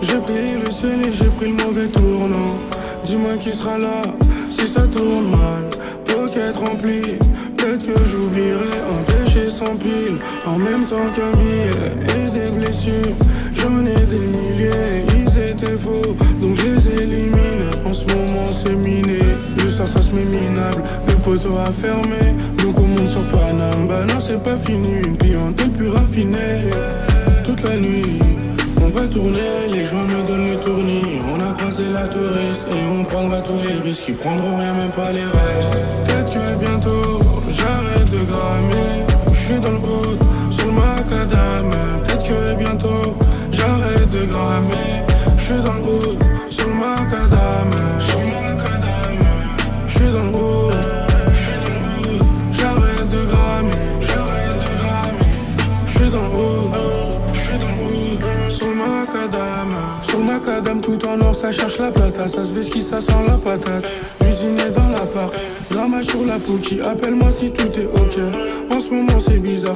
J'ai pris le ciel et j'ai pris le mauvais tournant. Dis-moi qui sera là si ça tourne mal. Pocket rempli, peut-être que j'oublierai un péché sans pile. En même temps qu'un billet et des blessures. J'en ai des milliers, ils étaient faux, donc je les élimine. En ce moment c'est miné, le soir ça se met minable. Le poteau a fermé, donc on monte sur Paname. Bah non c'est pas fini, une clientèle plus raffinée. Toute la nuit on va tourner, les gens me donnent le tournis. On a croisé la touriste et on prendra tous les risques. Ils prendront rien, même pas les restes. Peut-être que bientôt j'arrête de grammer. Je suis dans le bout, sur le macadam. Peut-être que bientôt j'arrête de grammer. Je suis dans le bout, sur le macadam. Je suis dans le bout, j'arrête de grammer. Je suis dans le bout, sur le macadam. Sur le macadam tout en or, ça cherche la plata. Ça se vesquille, ça sent la patate. Usiné dans l'appart, ramage sur la Pookie. Appelle-moi si tout est ok. En ce moment c'est bizarre.